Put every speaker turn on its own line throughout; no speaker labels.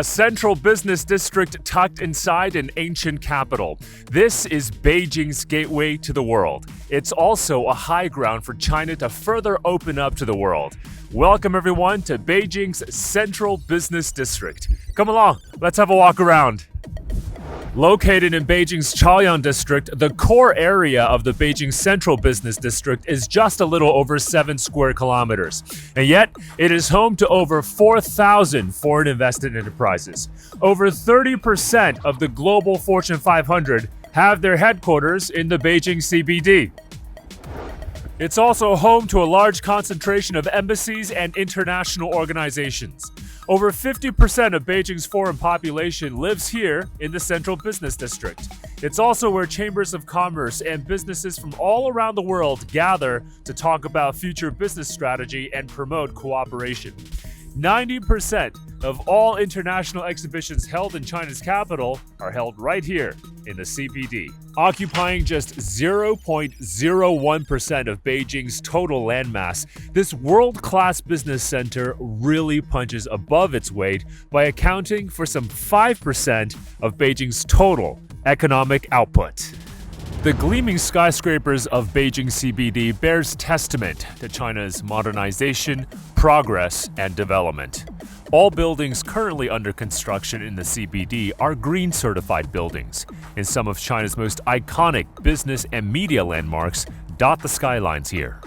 A central business district tucked inside an ancient capital. This is Beijing's gateway to the world. It's also a high ground for China to further open up to the world. Welcome everyone to Beijing's central business district. Come along, let's have a walk around. Located in Beijing's Chaoyang district, the core area of the Beijing Central Business District is just a little over 7 square kilometers. And yet, it is home to over 4,000 foreign invested enterprises. Over 30% of the global Fortune 500 have their headquarters in the Beijing CBD. It's also home to a large concentration of embassies and international organizations. Over 50% of Beijing's foreign population lives here in the Central Business District. It's also where chambers of commerce and businesses from all around the world gather to talk about future business strategy and promote cooperation. 90% of all international exhibitions held in China's capital are held right here in the CBD. Occupying just 0.01% of Beijing's total landmass, this world-class business center really punches above its weight by accounting for some 5% of Beijing's total economic output. The gleaming skyscrapers of Beijing CBD bears testament to China's modernization, progress, and development. All buildings currently under construction in the CBD are green certified buildings, and some of China's most iconic business and media landmarks dot the skylines here.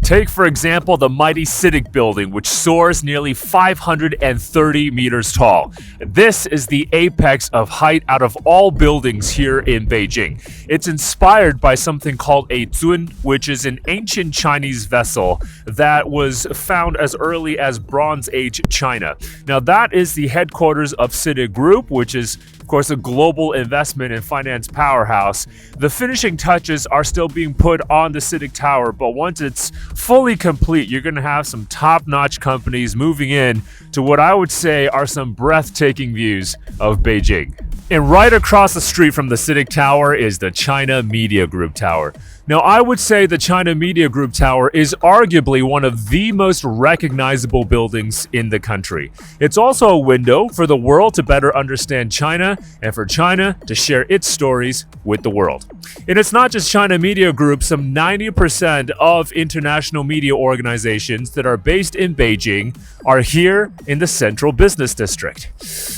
Take, for example, the mighty CITIC building, which soars nearly 530 meters tall. This is the apex of height out of all buildings here in Beijing. It's inspired by something called a zun, which is an ancient Chinese vessel that was found as early as Bronze Age China. Now, that is the headquarters of CITIC Group, which is of course, a global investment and finance powerhouse. The finishing touches are still being put on the CITIC Tower, but once it's fully complete, you're going to have some top-notch companies moving in to what I would say are some breathtaking views of Beijing. And right across the street from the CITIC Tower is the China Media Group Tower. Now, I would say the China Media Group Tower is arguably one of the most recognizable buildings in the country. It's also a window for the world to better understand China and for China to share its stories with the world. And it's not just China Media Group. Some 90% of international media organizations that are based in Beijing are here in the Central Business District.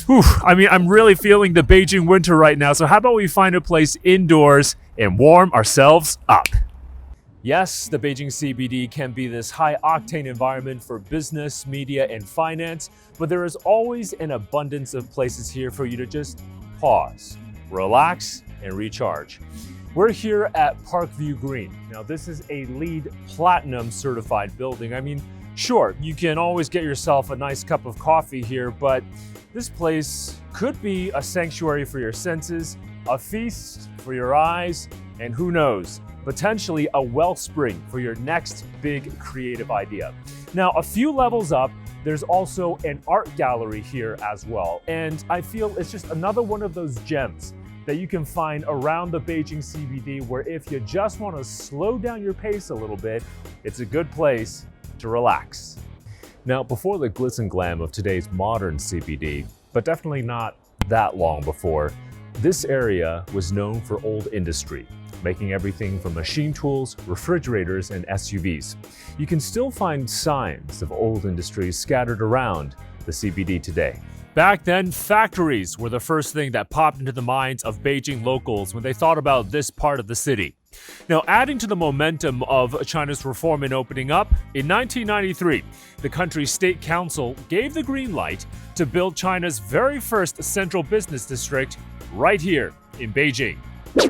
Whew, I'm really feeling the Beijing winter right now, so how about we find a place indoors and warm ourselves up? Yes, the Beijing CBD can be this high-octane environment for business, media, and finance, but there is always an abundance of places here for you to just pause, relax, and recharge. We're here at Parkview Green. Now, this is a LEED Platinum certified building. Sure, you can always get yourself a nice cup of coffee here, but this place could be a sanctuary for your senses, a feast for your eyes, and who knows, potentially a wellspring for your next big creative idea. Now, a few levels up, there's also an art gallery here as well, and I feel it's just another one of those gems that you can find around the Beijing CBD where if you just want to slow down your pace a little bit, it's a good place to relax. Now, before the glitz and glam of today's modern CBD, but definitely not that long before, this area was known for old industry, making everything from machine tools, refrigerators, and SUVs. You can still find signs of old industries scattered around the CBD today. Back then, factories were the first thing that popped into the minds of Beijing locals when they thought about this part of the city. Now, adding to the momentum of China's reform and opening up, in 1993, the country's state council gave the green light to build China's very first central business district right here in Beijing.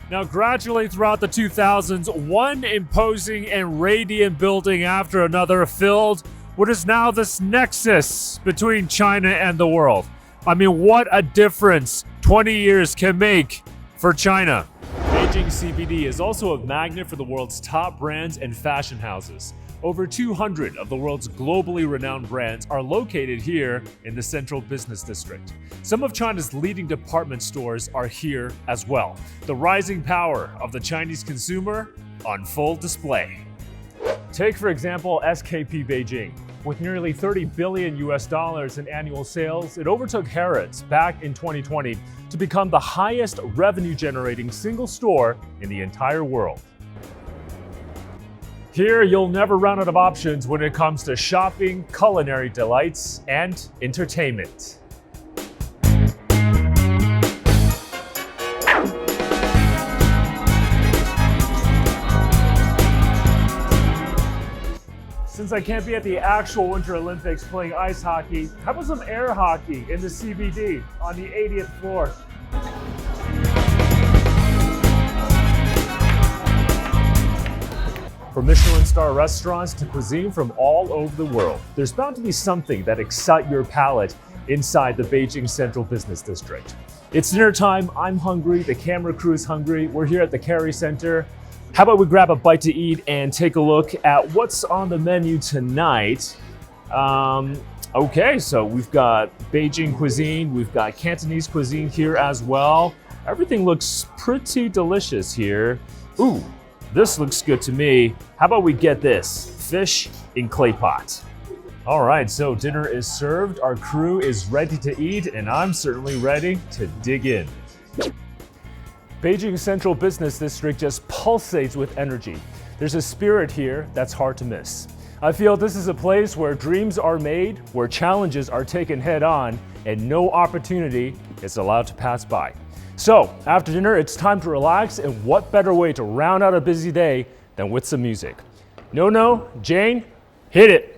Now, gradually throughout the 2000s, one imposing and radiant building after another filled what is now this nexus between China and the world. What a difference 20 years can make for China. Beijing CBD is also a magnet for the world's top brands and fashion houses. Over 200 of the world's globally renowned brands are located here in the Central Business District. Some of China's leading department stores are here as well. The rising power of the Chinese consumer on full display. Take, for example, SKP Beijing. With nearly 30 billion US dollars in annual sales, it overtook Harrods back in 2020 to become the highest revenue-generating single store in the entire world. Here, you'll never run out of options when it comes to shopping, culinary delights, and entertainment. Since I can't be at the actual Winter Olympics playing ice hockey, how about some air hockey in the CBD on the 80th floor? From Michelin star restaurants to cuisine from all over the world, there's bound to be something that excites your palate inside the Beijing Central Business District. It's dinner time, I'm hungry, the camera crew is hungry, we're here at the Kerry Center. How about we grab a bite to eat and take a look at what's on the menu tonight? Okay, so we've got Beijing cuisine, we've got Cantonese cuisine here as well. Everything looks pretty delicious here. Ooh, this looks good to me. How about we get this? Fish in clay pot. All right, so dinner is served, our crew is ready to eat, and I'm certainly ready to dig in. Beijing Central Business District just pulsates with energy. There's a spirit here that's hard to miss. I feel this is a place where dreams are made, where challenges are taken head on, and no opportunity is allowed to pass by. So, after dinner, it's time to relax, and what better way to round out a busy day than with some music? No, Jane, hit it!